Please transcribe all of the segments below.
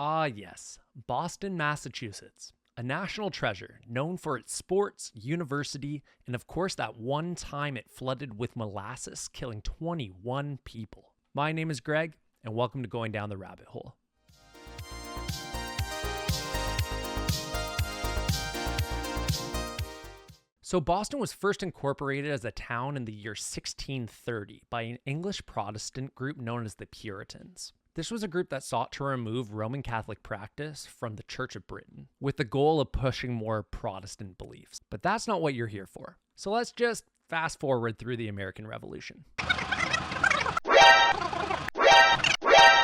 Ah, yes, Boston, Massachusetts. A national treasure known for its sports, university, and of course that one time it flooded with molasses, killing 21 people. My name is Greg, and welcome to Going Down the Rabbit Hole. So Boston was first incorporated as a town in the year 1630 by an English Protestant group known as the Puritans. This was a group that sought to remove Roman Catholic practice from the Church of Britain, with the goal of pushing more Protestant beliefs. But that's not what you're here for. So let's just fast forward through the American Revolution.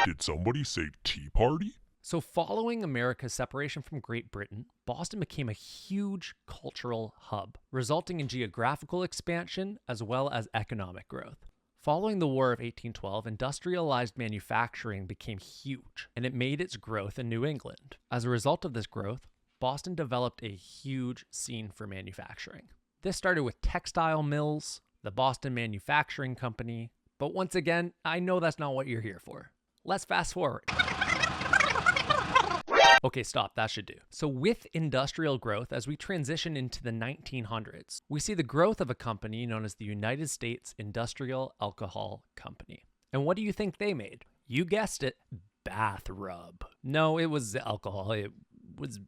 Did somebody say Tea Party? So following America's separation from Great Britain, Boston became a huge cultural hub, resulting in geographical expansion as well as economic growth. Following the War of 1812, industrialized manufacturing became huge, and it made its growth in New England. As a result of this growth, Boston developed a huge scene for manufacturing. This started with textile mills, the Boston Manufacturing Company, but once again, I know that's not what you're here for. Let's fast forward. Okay, stop, that should do. So with industrial growth, as we transition into the 1900s, we see the growth of a company known as the United States Industrial Alcohol Company. And what do you think they made? You guessed it, bath rub. No, it was alcohol. It was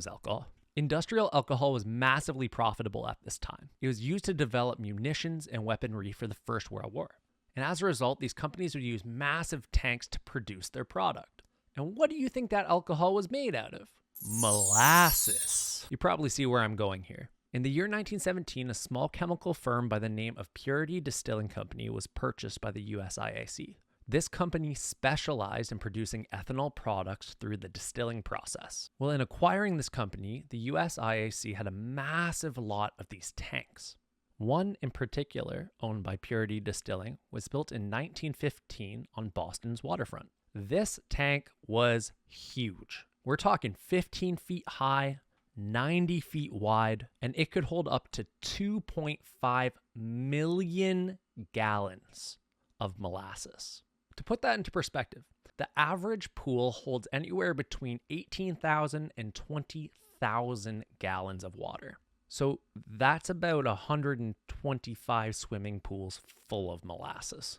alcohol. Industrial alcohol was massively profitable at this time. It was used to develop munitions and weaponry for the First World War. And as a result, these companies would use massive tanks to produce their product. And what do you think that alcohol was made out of? Molasses. You probably see where I'm going here. In the year 1917, a small chemical firm by the name of Purity Distilling Company was purchased by the USIAC. This company specialized in producing ethanol products through the distilling process. Well, in acquiring this company, the USIAC had a massive lot of these tanks. One in particular, owned by Purity Distilling, was built in 1915 on Boston's waterfront. This tank was huge. We're talking 15 feet high, 90 feet wide, and it could hold up to 2.5 million gallons of molasses. To put that into perspective, the average pool holds anywhere between 18,000 and 20,000 gallons of water. So that's about 125 swimming pools full of molasses.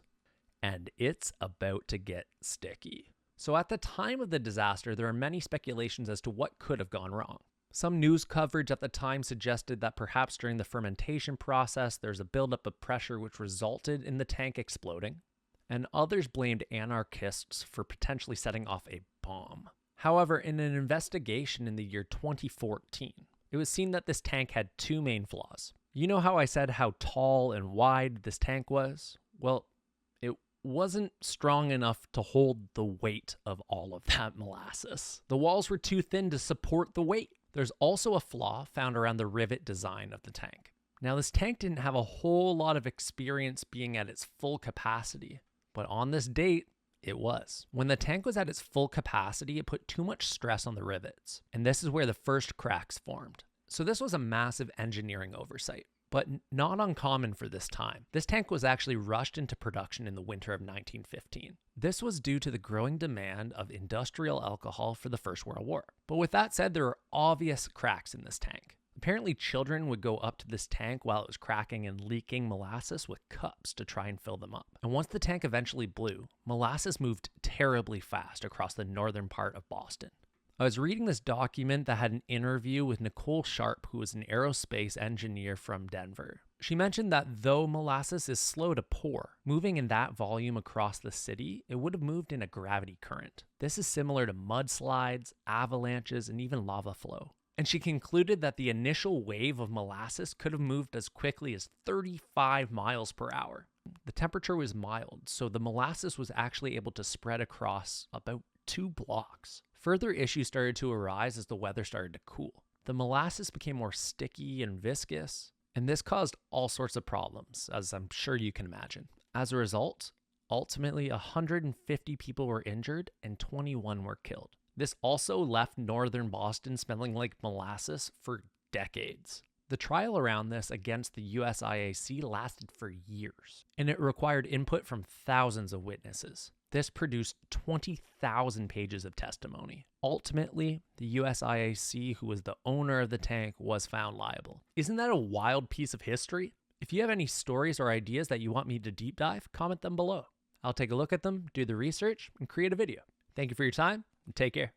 And it's about to get sticky. So at the time of the disaster, there are many speculations as to what could have gone wrong. Some news coverage at the time suggested that perhaps during the fermentation process, there's a buildup of pressure which resulted in the tank exploding, and others blamed anarchists for potentially setting off a bomb. However, in an investigation in the year 2014, it was seen that this tank had two main flaws. You know how I said how tall and wide this tank was? Well, wasn't strong enough to hold the weight of all of that molasses. The walls were too thin to support the weight. There's also a flaw found around the rivet design of the tank. Now, this tank didn't have a whole lot of experience being at its full capacity, but on this date, it was. When the tank was at its full capacity, it put too much stress on the rivets, and this is where the first cracks formed. So this was a massive engineering oversight. But not uncommon for this time. This tank was actually rushed into production in the winter of 1915. This was due to the growing demand of industrial alcohol for the First World War. But with that said, there are obvious cracks in this tank. Apparently, children would go up to this tank while it was cracking and leaking molasses with cups to try and fill them up. And once the tank eventually blew, molasses moved terribly fast across the northern part of Boston. I was reading this document that had an interview with Nicole Sharp, who was an aerospace engineer from Denver. She mentioned that though molasses is slow to pour, moving in that volume across the city, it would have moved in a gravity current. This is similar to mudslides, avalanches, and even lava flow. And she concluded that the initial wave of molasses could have moved as quickly as 35 miles per hour. The temperature was mild, so the molasses was actually able to spread across about 2 blocks. Further issues started to arise as the weather started to cool. The molasses became more sticky and viscous, and this caused all sorts of problems, as I'm sure you can imagine. As a result, ultimately 150 people were injured and 21 were killed. This also left northern Boston smelling like molasses for decades. The trial around this against the USIAC lasted for years, and it required input from thousands of witnesses. This produced 20,000 pages of testimony. Ultimately, the USIAC, who was the owner of the tank, was found liable. Isn't that a wild piece of history? If you have any stories or ideas that you want me to deep dive, comment them below. I'll take a look at them, do the research, and create a video. Thank you for your time, and take care.